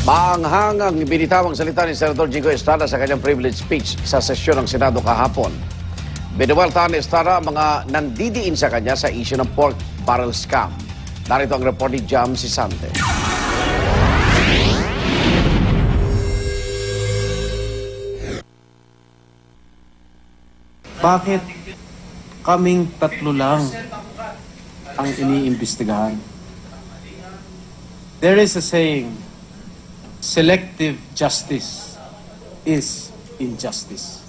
Maanghangang binitawang salita ni Senator Jigo Estrada sa kanyang privilege speech sa sesyon ng Senado kahapon. Binuwaltahan ni Estrada ang mga nandidiin sa kanya sa issue ng pork barrel scam. Narito ang report ni Jam Sisante. Bakit kaming tatlo lang ang iniimbestigahan? There is a saying, selective justice is injustice.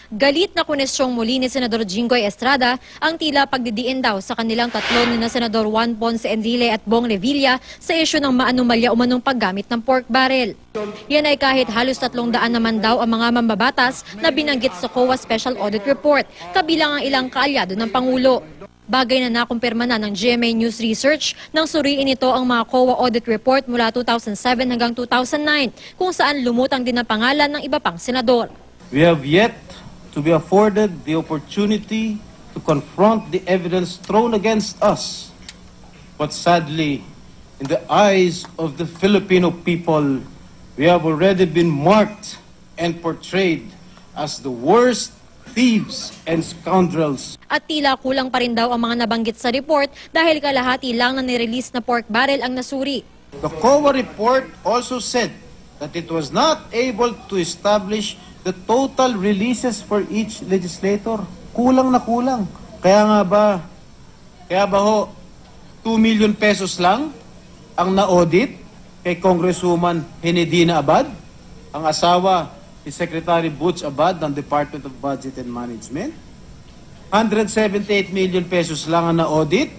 Galit na kunesyong muli ni Senador Jinggoy Estrada ang tila pagdidiin daw sa kanilang tatlo na Senador Juan Ponce Enrile at Bong Revilla sa isyu ng maanumalya umanong paggamit ng pork barrel. Yan ay kahit halos 300 naman daw ang mga mambabatas na binanggit sa COA Special Audit Report, kabilang ang ilang kaalyado ng Pangulo. Bagay na nakumpirma na ng GMA News Research nang suriin ito ang mga COA Audit Report mula 2007 hanggang 2009 kung saan lumutang din ang pangalan ng iba pang senador. We have yet to be afforded the opportunity to confront the evidence thrown against us. But sadly, in the eyes of the Filipino people, we have already been marked and portrayed as the worst thieves and scoundrels. At tila kulang pa rin daw ang mga nabanggit sa report dahil kalahati lang na nirelease na pork barrel ang nasuri. The COA report also said that it was not able to establish the total releases for each legislator. Kulang na kulang. Kaya ba ho, 2 million pesos lang ang na-audit kay Congresswoman Henedina Abad, ang asawa ni Secretary Butch Abad ng Department of Budget and Management. 178 million pesos lang ang na-audit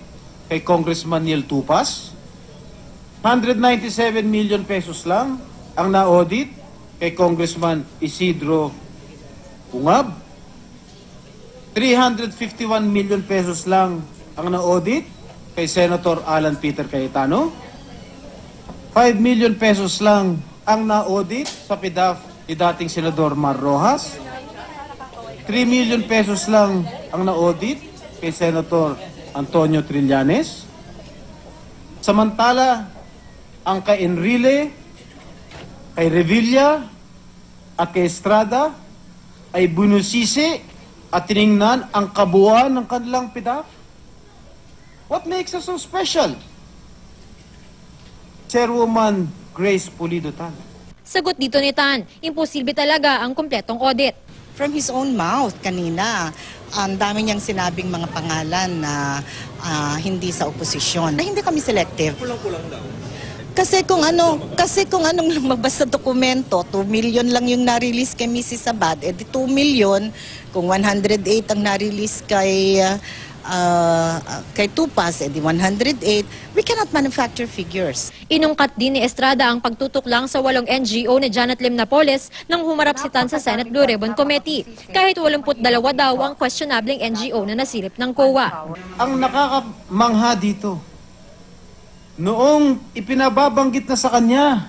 kay Congressman Neil Tupas. 197 million pesos lang ang na-audit kay Congressman Isidro Ungab. 351 million pesos lang ang na-audit kay Senator Alan Peter Cayetano. 5 million pesos lang ang na-audit sa PDAF ni dating Senador Mar Rojas. 3 million pesos lang ang na-audit kay Senator Antonio Trillanes. Samantala, ang kay Enrile, kay Revilla at kay Estrada ay bunusisi at tiningnan ang kabuuan ng kanilang PDAF. What makes us so special? Chairwoman Grace Pulido Tan. Sagot dito ni Tan, imposible talaga ang kumpletong audit. From his own mouth kanina, ang dami niyang sinabing mga pangalan na hindi sa oposisyon. Na hindi kami selective. Kulang-kulang daw. Kasi kung anong lumabas sa dokumento, 2 million lang yung na-release kay Mrs. Abad, edi 2 million, kung 108 ang na-release kay Tupas, edi 108, we cannot manufacture figures. Inungkat din ni Estrada ang pagtutok lang sa 8 NGO ni Janet Lim Napoles nang humarap si Tan sa Senate Blue Ribbon Committee. Kahit 82 daw ang questionableng NGO na nasilip ng COA. Ang nakakamangha dito, noong ipinababanggit na sa kanya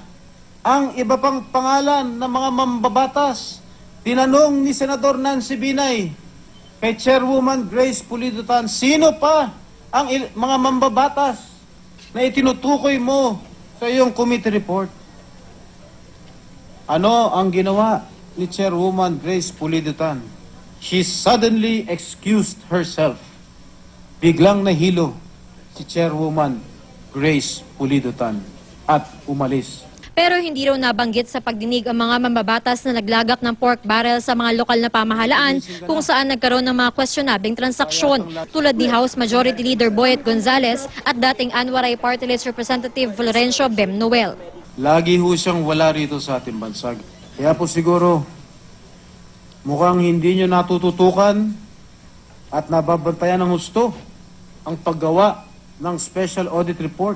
ang iba pang pangalan ng mga mambabatas, tinanong ni Senador Nancy Binay kay Chairwoman Grace Pulido Tan, sino pa ang mga mambabatas na itinutukoy mo sa iyong committee report? Ano ang ginawa ni Chairwoman Grace Pulido Tan? She suddenly excused herself. Biglang nahilo si Chairwoman Grace Pulido Tan at umalis. Pero hindi raw nabanggit sa pagdinig ang mga mambabatas na naglagak ng pork barrel sa mga lokal na pamahalaan kung saan nagkaroon ng mga questionabling transaksyon tulad ni House Majority Leader Boyet Gonzales at dating Anwaray Party List Representative Florencio Bem Noel. Lagi ho siyang wala rito sa ating bansa. Kaya po siguro mukhang hindi nyo natututukan at nababantayan ng husto ang paggawa ng Special Audit Report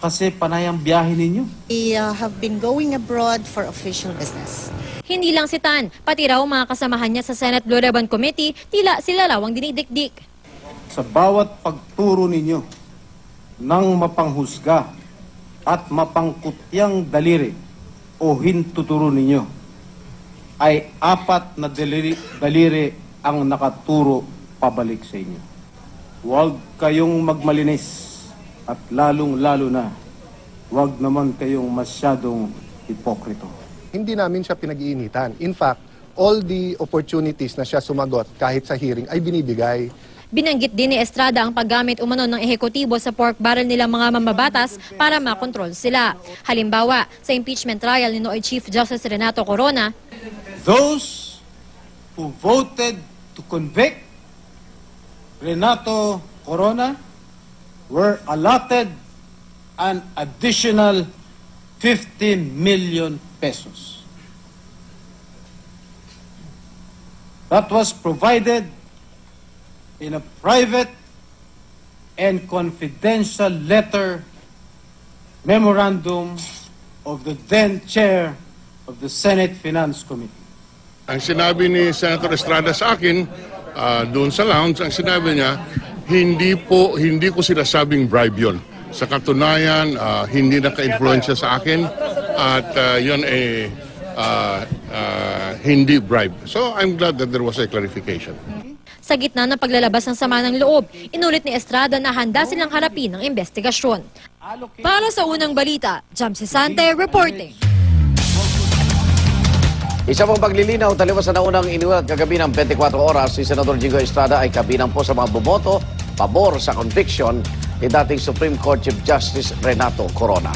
kasi panay ang biyahe ninyo. We have been going abroad for official business. Hindi lang si Tan, pati raw mga kasamahan niya sa Senate Blue Ribbon Committee, tila sila raw ang dinidikdik. Sa bawat pagturo ninyo ng mapanghusga at mapangkutyang daliri o hintuturo ninyo ay 4 na daliri ang nakaturo pabalik sa inyo. Huwag kayong magmalinis at lalong-lalo na huwag naman kayong masyadong hipokrito. Hindi namin siya pinag-iinitan. In fact, all the opportunities na siya sumagot kahit sa hearing ay binibigay. Binanggit din ni Estrada ang paggamit umano ng ehekutibo sa pork barrel nilang mga mambabatas para makontrol sila. Halimbawa, sa impeachment trial ni Noy Chief Justice Renato Corona, Those who voted to convict Renato Corona were allotted an additional 15 million pesos. That was provided in a private and confidential letter memorandum of the then chair of the Senate Finance Committee. Ang sinabi ni Senator Estrada sa akin, doon sa lounge, ang sinabi niya, hindi ko sinasabing bribe yun. Sa katunayan, hindi naka-influensya sa akin at yun hindi bribe. So I'm glad that there was a clarification. sa gitna ng paglalabas ng sama ng loob, inulit ni Estrada na handa silang harapin ang investigasyon. Para sa unang balita, Jamsi Sante reporting. Isa pang paglilinaw, taliwas sa naunang iniulat kagabi ng 24 oras, si Senador Jingo Estrada ay kabilang po sa mga bumoto pabor sa conviction ni dating Supreme Court Chief Justice Renato Corona.